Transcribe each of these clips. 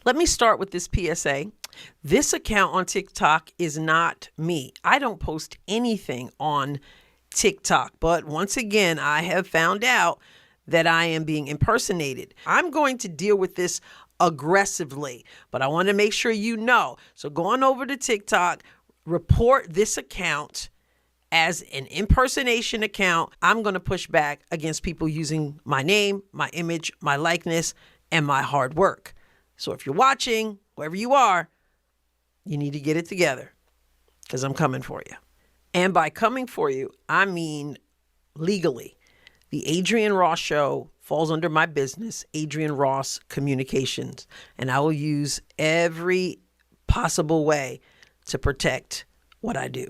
Let me start with this PSA. This account on TikTok is not me. I don't post anything on TikTok. But once again, I have found out that I am being impersonated. I'm going to deal with this aggressively, but I want to make sure you know. So go on over to TikTok, report this account as an impersonation account. I'm going to push back against people using my name, my image, my likeness, and my hard work. So if you're watching, wherever you are, you need to get it together because I'm coming for you. And by coming for you, I mean legally. The Adrienne Ross Show falls under my business, Adrienne Ross Communications, and I will use every possible way to protect what I do.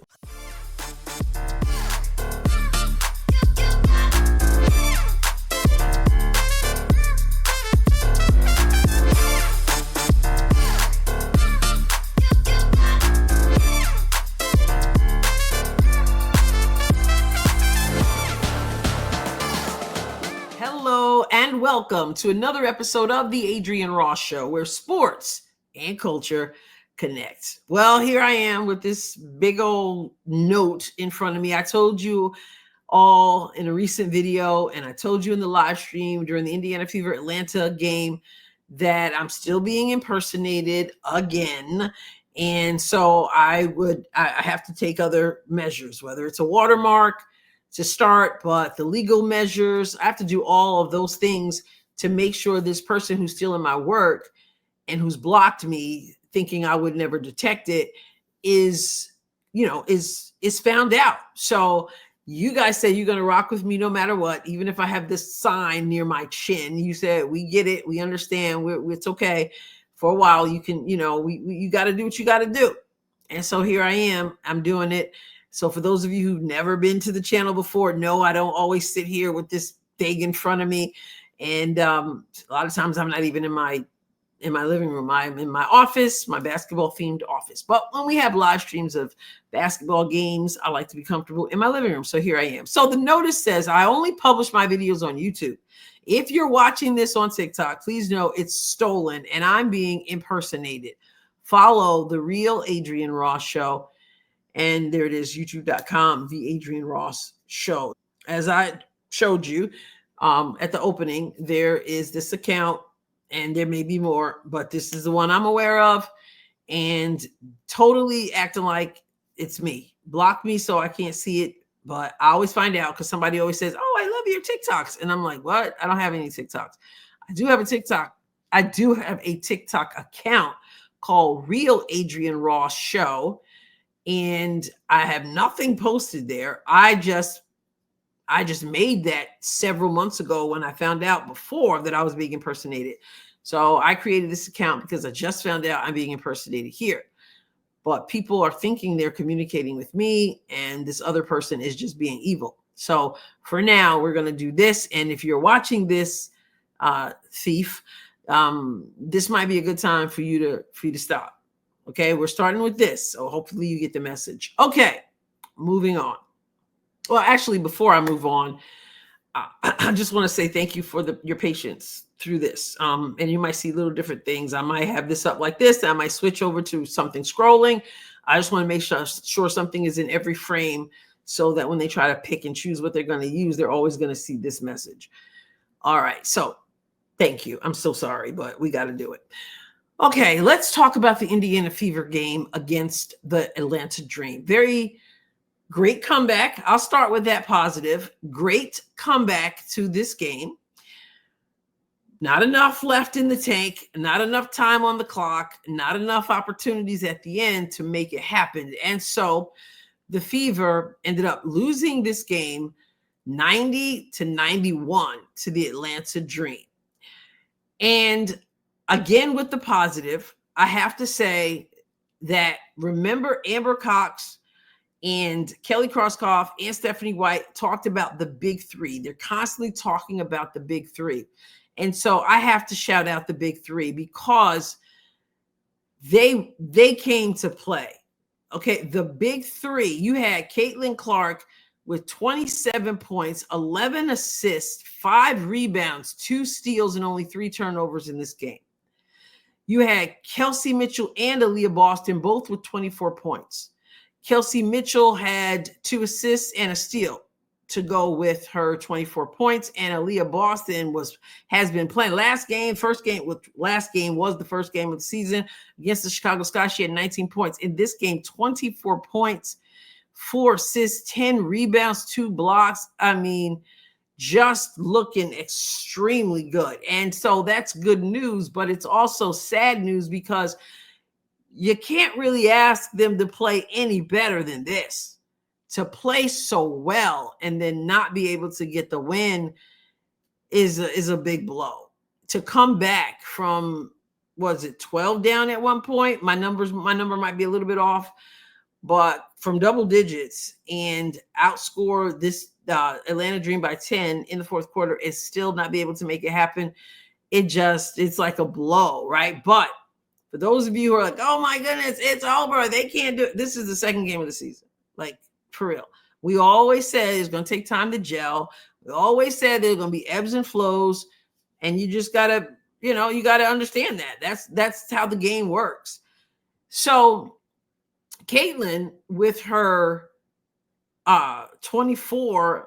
And welcome to another episode of the Adrienne Ross Show, where sports and culture connect. Well, here I am with this big old note in front of me. I told you all in a recent video, and I told you in the live stream during the Indiana Fever Atlanta game that I'm still being impersonated again. And so I have to take other measures, whether it's a watermark to start, but the legal measures, I have to do all of those things to make sure this person who's stealing my work and who's blocked me thinking I would never detect it is found out. So you guys say you're going to rock with me no matter what, even if I have this sign near my chin. You said, we get it. We understand. It's okay. For a while, you can, you got to do what you got to do. And so here I am. I'm doing it. So for those of you who've never been to the channel before, no, I don't always sit here with this thing in front of me. And a lot of times I'm not even in my living room. I'm in my office, my basketball themed office. But when we have live streams of basketball games, I like to be comfortable in my living room. So here I am. So the notice says I only publish my videos on YouTube. If you're watching this on TikTok, please know it's stolen and I'm being impersonated. Follow The Real Adrienne Ross Show. And there it is, youtube.com, The Adrienne Ross Show. As I showed you at the opening, there is this account, and there may be more, but this is the one I'm aware of, and totally acting like it's me. Block me so I can't see it, but I always find out because somebody always says, oh, I love your TikToks. And I'm like, what? I don't have any TikToks. I do have a TikTok. I do have a TikTok account called Real Adrienne Ross Show. And I have nothing posted there. I just made that several months ago when I found out before that I was being impersonated. So I created this account because I just found out I'm being impersonated here. But people are thinking they're communicating with me and this other person is just being evil. So for now, we're going to do this. And if you're watching this, thief, this might be a good time for you to stop. Okay, we're starting with this. So hopefully you get the message. Okay, moving on. Well, actually, before I move on, I just want to say thank you for your patience through this. And you might see little different things. I might have this up like this. I might switch over to something scrolling. I just want to make sure something is in every frame so that when they try to pick and choose what they're going to use, they're always going to see this message. All right, so thank you. I'm so sorry, but we got to do it. Okay, let's talk about the Indiana Fever game against the Atlanta Dream. Very great comeback. I'll start with that positive. Great comeback to this game. Not enough left in the tank, not enough time on the clock, not enough opportunities at the end to make it happen. And so the Fever ended up losing this game 90-91 to the Atlanta Dream. And again, with the positive, I have to say that remember Amber Cox and Kelly Krauskopf and Stephanie White talked about the big three. They're constantly talking about the big three. And so I have to shout out the big three because they came to play. Okay, the big three. You had Caitlin Clark with 27 points, 11 assists, 5 rebounds, 2 steals, and only 3 turnovers in this game. You had Kelsey Mitchell and Aaliyah Boston both with 24 points. Kelsey Mitchell had 2 assists and a steal to go with her 24 points, and Aaliyah Boston has been playing. Last game was the first game of the season against the Chicago Sky. She had 19 points. In this game, 24 points, 4 assists, 10 rebounds, 2 blocks. I mean, just looking extremely good. And so that's good news, but it's also sad news because you can't really ask them to play any better than this. To play so well and then not be able to get the win is a big blow. To come back from, was it 12 down at one point? My number might be a little bit off, but from double digits and outscore this Atlanta Dream by 10 in the fourth quarter is still not be able to make it happen. It's like a blow, right? But for those of you who are like, oh my goodness, it's over, they can't do it. This is the second game of the season. Like, for real. We always said it's going to take time to gel. We always said there's going to be ebbs and flows, and you just got to, you got to understand that. That's how the game works. So Caitlin, with her 27,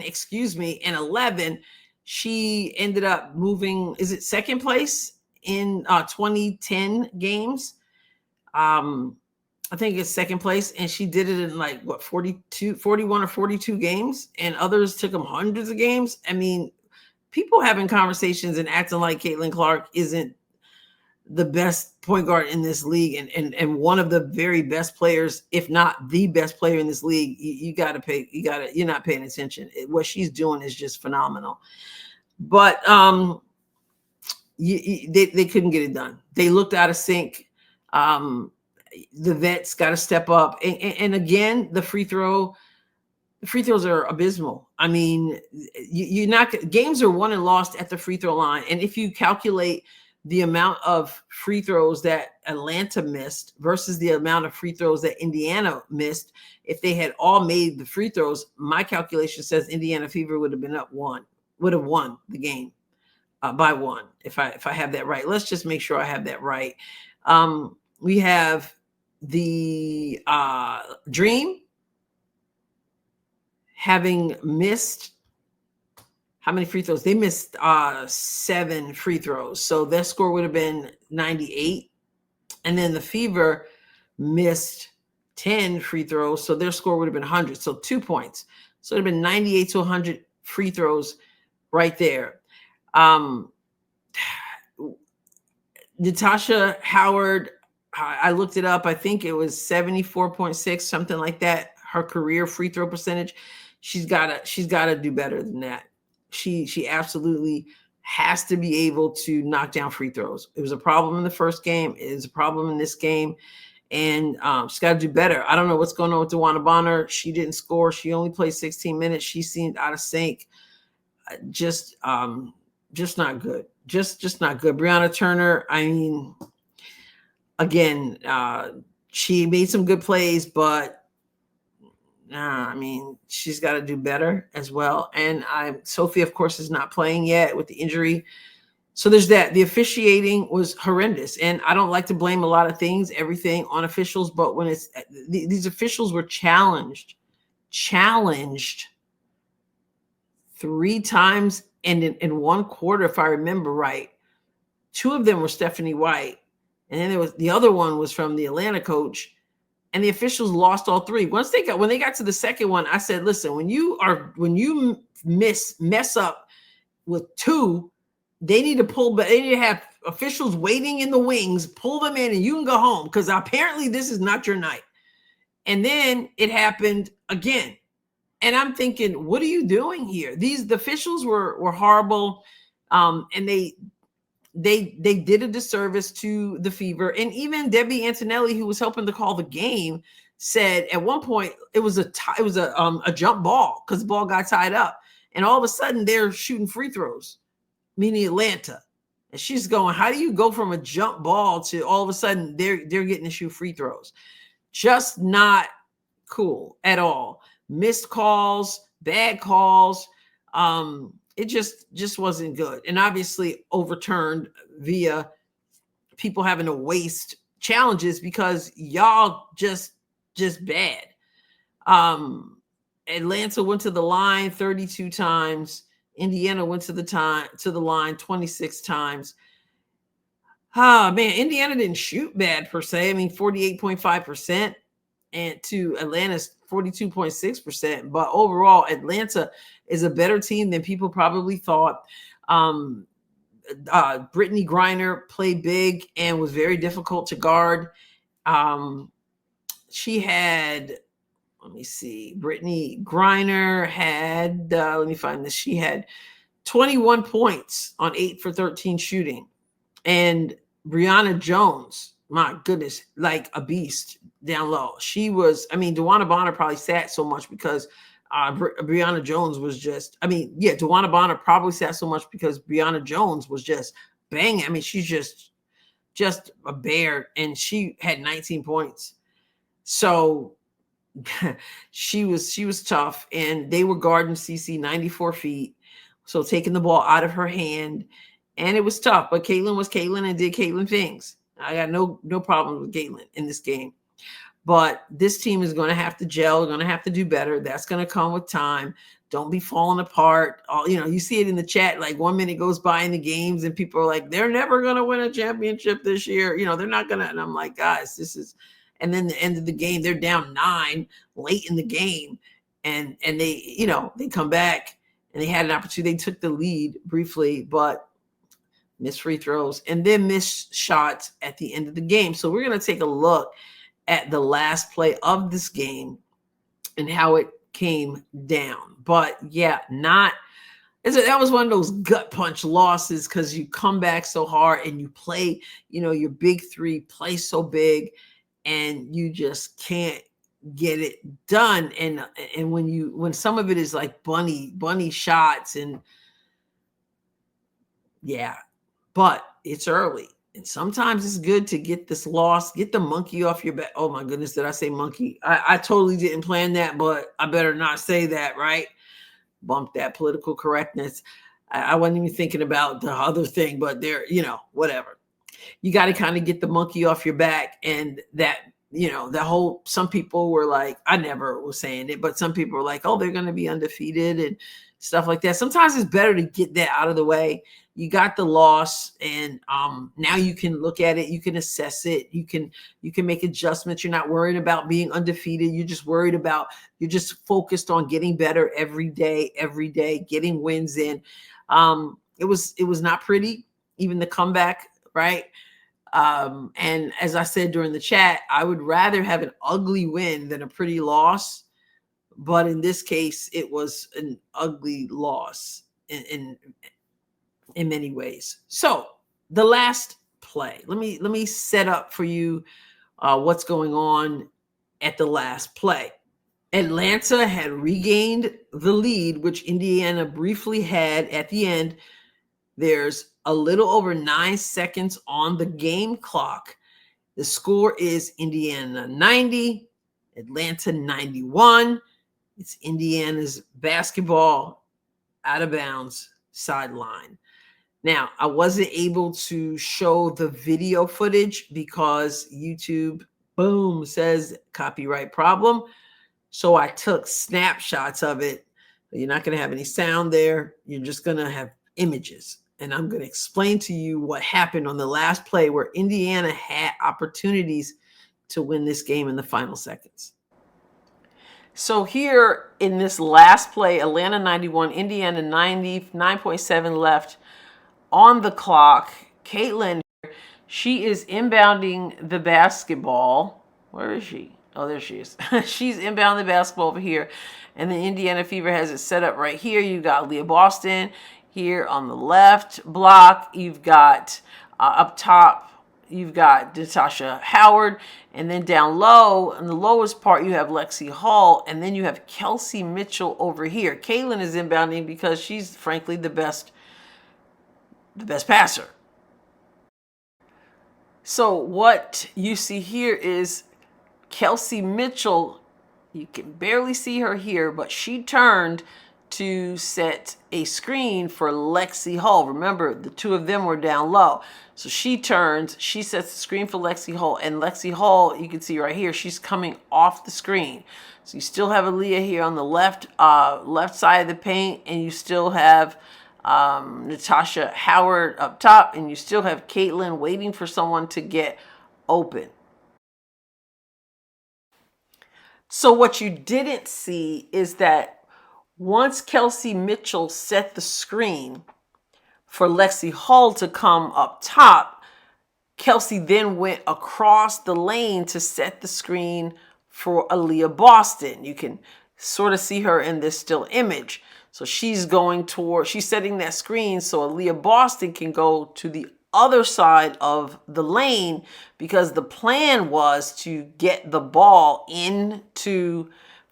and 11, she ended up moving, is it second place in 2010 games? I think it's second place, and she did it in 41 or 42 games, and others took them hundreds of games. I mean, people having conversations and acting like Caitlin Clark isn't the best point guard in this league and one of the very best players, if not the best player in this league. You're not paying attention. What she's doing is just phenomenal. But they couldn't get it done. They looked out of sync. The vets got to step up. And again, the free throws are abysmal. I mean, games are won and lost at the free throw line. And if you calculate the amount of free throws that Atlanta missed versus the amount of free throws that Indiana missed, if they had all made the free throws, my calculation says Indiana Fever would have won the game by 1. If I have that right. Let's just make sure I have that right. We have the Dream having missed, how many free throws? They missed 7 free throws. So their score would have been 98. And then the Fever missed 10 free throws. So their score would have been 100. So 2 points. So it would have been 98 to 100 free throws right there. Natasha Howard, I looked it up. I think it was 74.6, something like that. Her career free throw percentage. She's got to do better than that. She absolutely has to be able to knock down free throws. It was a problem in the first game. It is a problem in this game. And she's got to do better. I don't know what's going on with DeWanna Bonner. She didn't score. She only played 16 minutes. She seemed out of sync. Just not good. Just not good. Brianna Turner, I mean, again, she made some good plays, but I mean, she's got to do better as well. And Sophie, of course, is not playing yet with the injury. So there's that. The officiating was horrendous. And I don't like to blame a lot of things, everything on officials, but when these officials were challenged 3 times and in one quarter, if I remember right. 2 of them were Stephanie White. And then the other one was from the Atlanta coach. And the officials lost all 3. When they got to the second one, I said, listen, when you mess up with 2, they need to have officials waiting in the wings, pull them in, and you can go home, because apparently this is not your night. And then it happened again. And I'm thinking, what are you doing here? The officials were horrible. And they did a disservice to the Fever. And even Debbie Antonelli, who was helping to call the game, said at one point it was a jump ball because the ball got tied up, and all of a sudden they're shooting free throws, meaning Atlanta. And she's going, how do you go from a jump ball to all of a sudden they're getting to shoot free throws? Just not cool at all. Missed calls, bad calls. it just wasn't good, and obviously overturned via people having to waste challenges because y'all just bad. Um, Atlanta went to the line 32 times. Indiana went to the line 26 times. Ah, man, Indiana didn't shoot bad per se. I mean, 48.5% and to Atlanta's 42.6%. But overall, Atlanta is a better team than people probably thought. Um, Brittany Griner played big and was very difficult to guard. She had, let me see, Brittany Griner had, let me find this. She had 21 points on 8 for 13 shooting. And Brianna Jones, my goodness, like a beast down low. She was, I mean, DeWanna Bonner probably sat so much because Brianna Jones was just, I mean, yeah, DeWanna Bonner probably sat so much because Brianna Jones was just banging. I mean, she's just a bear, and she had 19 points. So she was tough, and they were guarding CC 94 feet. So taking the ball out of her hand, and it was tough. But Caitlin was Caitlin and did Caitlin things. I got no problem with Caitlin in this game. But this team is going to have to gel, going to have to do better. That's going to come with time. Don't be falling apart. You see it in the chat. Like 1 minute goes by in the games, and people are like, they're never going to win a championship this year. They're not going to. And I'm like, guys, this is. And then the end of the game, they're down 9 late in the game, and they they come back and they had an opportunity. They took the lead briefly, but missed free throws and then missed shots at the end of the game. So we're going to take a look at the last play of this game and how it came down. But yeah, that was one of those gut punch losses because you come back so hard and you play, your big three play so big, and you just can't get it done. And when some of it is like bunny shots, and yeah, but it's early. And sometimes it's good to get this loss, get the monkey off your back. Oh my goodness, did I say monkey? I totally didn't plan that, but I better not say that, right? Bump that political correctness. I wasn't even thinking about the other thing, but there, whatever. You got to kind of get the monkey off your back. And that, some people were like, I never was saying it, but some people were like, oh, they're going to be undefeated and stuff like that. Sometimes it's better to get that out of the way. You got the loss, and now you can look at it. You can assess it. You can make adjustments. You're not worried about being undefeated. You're just you're just focused on getting better every day, getting wins in. It was not pretty, even the comeback, right? And as I said during the chat, I would rather have an ugly win than a pretty loss. But in this case, it was an ugly loss in many ways. So the last play, let me set up for you what's going on at the last play. Atlanta had regained the lead, which Indiana briefly had at the end. There's a little over 9 seconds on the game clock. The score is Indiana 90, Atlanta 91. It's Indiana's basketball out of bounds sideline. Now, I wasn't able to show the video footage because YouTube, boom, says copyright problem. So I took snapshots of it. You're not going to have any sound there. You're just going to have images. And I'm going to explain to you what happened on the last play where Indiana had opportunities to win this game in the final seconds. So here in this last play, Atlanta 91, Indiana 90, 9.7 left on the clock. Caitlin, she is inbounding the basketball. Where is she? Oh, there she is. She's inbounding the basketball over here. And then Indiana Fever has it set up right here. You got Leah Boston here on the left block. You've got up top, you've got Natasha Howard. And then down low, in the lowest part, you have Lexi Hall. And then you have Kelsey Mitchell over here. Caitlin is inbounding because she's, frankly, the best passer. So what you see here is Kelsey Mitchell. You can barely see her here, but she turned to set a screen for Lexi Hull. Remember, the two of them were down low. So she turns, she sets the screen for Lexi Hull, and Lexi Hull, you can see right here, she's coming off the screen. So you still have Aaliyah here on the left side of the paint, and you still have Natasha Howard up top, and you still have Caitlin waiting for someone to get open. So what you didn't see is that once Kelsey Mitchell set the screen for Lexi Hull to come up top, Kelsey then went across the lane to set the screen for Aaliyah Boston. You can sort of see her in this still image. So she's setting that screen so Aaliyah Boston can go to the other side of the lane, because the plan was to get the ball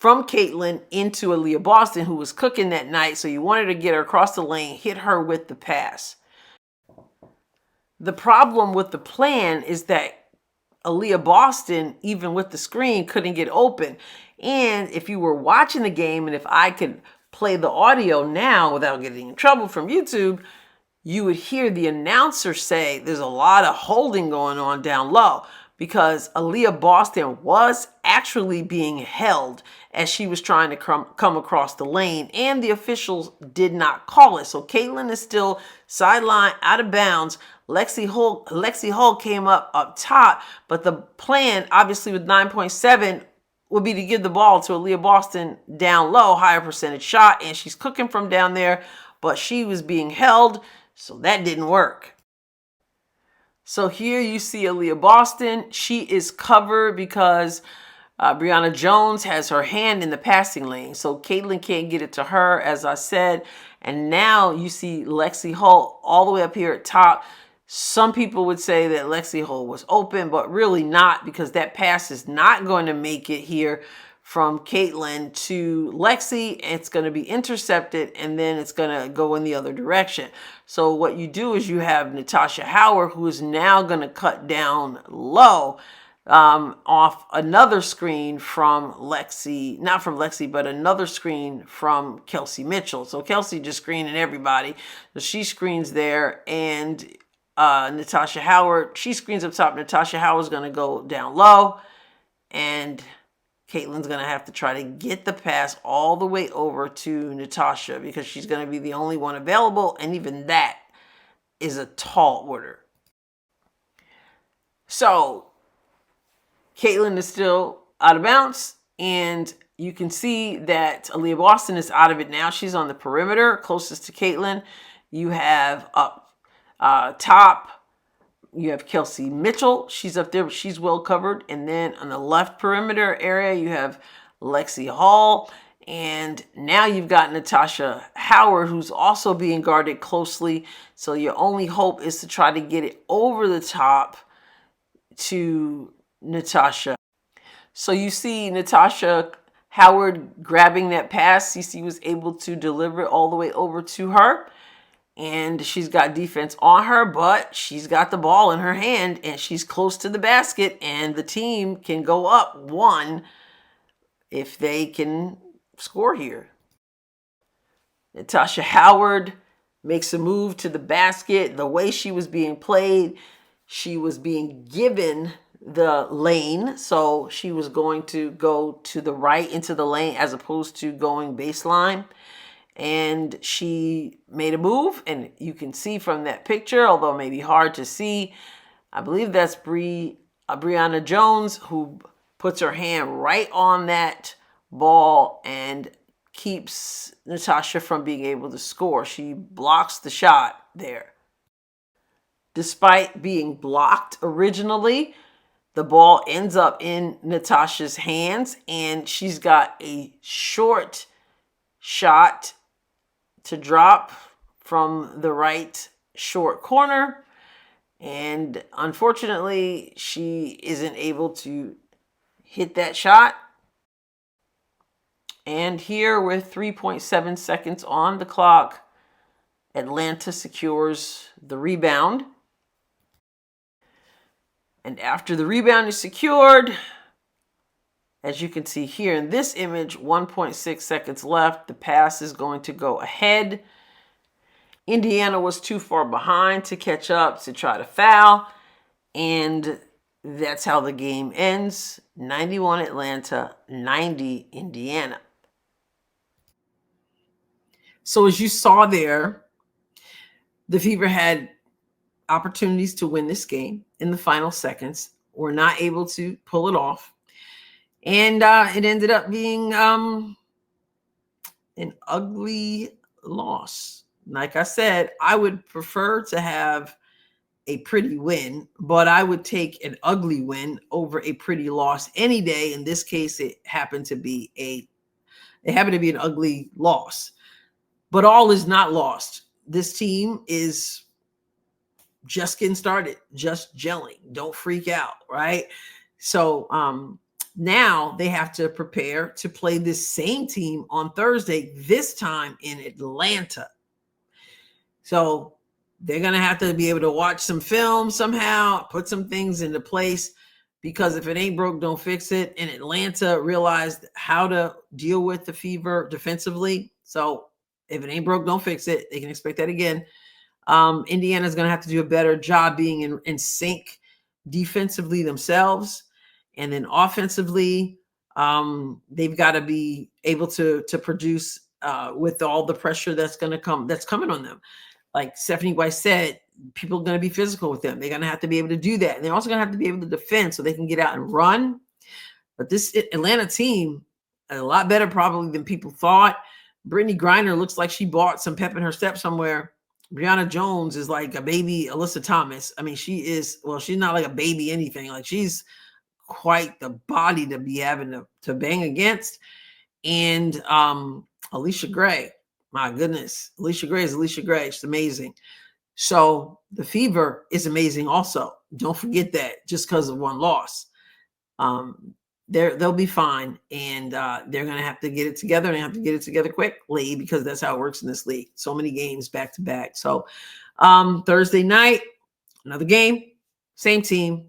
from Caitlin into Aaliyah Boston, who was cooking that night. So you wanted to get her across the lane, hit her with the pass. The problem with the plan is that Aaliyah Boston, even with the screen, couldn't get open. And if you were watching the game, and if I could play the audio now without getting in trouble from YouTube, you would hear the announcer say there's a lot of holding going on down low, because Aaliyah Boston was actually being held as she was trying to come across the lane, and the officials did not call it. So Caitlin is still sideline, out of bounds. Lexi Hull came up top, but the plan, obviously with 9.7, would be to give the ball to Aaliyah Boston down low, higher percentage shot, and she's cooking from down there, but she was being held, so that didn't work. So here you see Aaliyah Boston. She is covered because Brianna Jones has her hand in the passing lane. So Caitlin can't get it to her, as I said. And now you see Lexi Hull all the way up here at top. Some people would say that Lexi Hull was open, but really not, because that pass is not going to make it here from Caitlin to Lexi. It's going to be intercepted, and then it's going to go in the other direction. So what you do is you have Natasha Howard, who is now going to cut down low off another screen from Lexi, not from Lexi, but another screen from Kelsey Mitchell. So Kelsey just screening everybody. So she screens there, and Natasha Howard, she screens up top. Natasha Howard's going to go down low, and Caitlin's going to have to try to get the pass all the way over to Natasha, because she's going to be the only one available, and even that is a tall order. So Caitlin is still out of bounds, and you can see that Aaliyah Boston is out of it now. She's on the perimeter closest to Caitlin. You have up top, you have Kelsey Mitchell. She's up there, but she's well covered. And then on the left perimeter area, you have Lexi Hull. And now you've got Natasha Howard, who's also being guarded closely. So your only hope is to try to get it over the top to Natasha. So you see Natasha Howard grabbing that pass. CC was able to deliver it all the way over to her. And she's got defense on her, but she's got the ball in her hand, and she's close to the basket, and the team can go up one if they can score here. Natasha Howard makes a move to the basket. The way she was being played, she was being given the lane, so she was going to go to the right into the lane as opposed to going baseline. And she made a move, and you can see from that picture, although it may be hard to see, I believe that's Brianna Jones, who puts her hand right on that ball and keeps Natasha from being able to score. She blocks the shot there. Despite being blocked originally, the ball ends up in Natasha's hands, and she's got a short shot to drop from the right short corner, and unfortunately she isn't able to hit that shot. And here, with 3.7 seconds on the clock, Atlanta secures the rebound. And after the rebound is secured, As you can see here in this image, 1.6 seconds left. The pass is going to go ahead. Indiana was too far behind to catch up to try to foul. And that's how the game ends. 91 Atlanta, 90 Indiana. So as you saw there, the Fever had opportunities to win this game in the final seconds, were not able to pull it off. And it ended up being an ugly loss. Like I said, I would prefer to have a pretty win, but I would take an ugly win over a pretty loss any day. In this case, it happened to be an ugly loss. But all is not lost. This team is just getting started, just gelling. Don't freak out, right? So now they have to prepare to play this same team on Thursday, this time in Atlanta. So they're going to have to be able to watch some film somehow, put some things into place, because if it ain't broke, don't fix it. And Atlanta realized how to deal with the Fever defensively. So if it ain't broke, don't fix it. They can expect that again. Indiana's going to have to do a better job being in sync defensively themselves. And then offensively, they've got to be able to produce with all the pressure that's coming on them. Like Stephanie Weiss said, people are going to be physical with them. They're going to have to be able to do that. And they're also going to have to be able to defend so they can get out and run. But this Atlanta team, a lot better probably than people thought. Brittany Griner looks like she bought some pep in her step somewhere. Brianna Jones is like a baby Alyssa Thomas. I mean, she's not like a baby anything. Like, she's quite the body to be having to bang against. And Alicia Gray, my goodness, Alicia Gray is Alicia Gray. She's amazing. So the Fever is amazing also. Don't forget that just because of one loss. They'll be fine, and they're going to have to get it together, and they have to get it together quickly, because that's how it works in this league. So many games back to back. So Thursday night, another game, same team,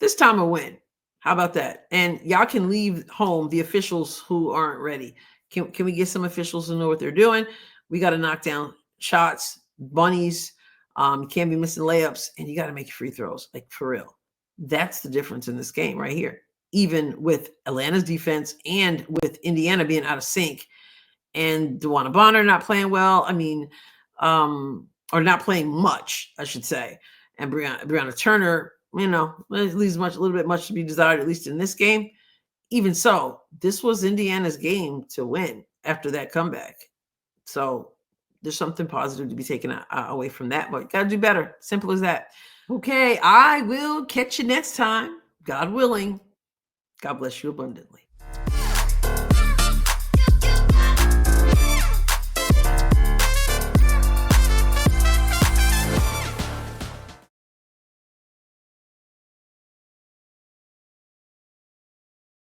this time a win. How about that? And y'all can leave home the officials who aren't ready. Can we get some officials to know what they're doing? We got to knock down shots, bunnies. You can't be missing layups, and you got to make your free throws, like, for real. That's the difference in this game right here. Even with Atlanta's defense and with Indiana being out of sync, and DeWanna Bonner not playing well. I mean, or not playing much, I should say. And Brianna Turner, leaves a little bit much to be desired, at least in this game. Even so, this was Indiana's game to win after that comeback. So there's something positive to be taken away from that, but got to do better. Simple as that. Okay, I will catch you next time, God willing. God bless you abundantly.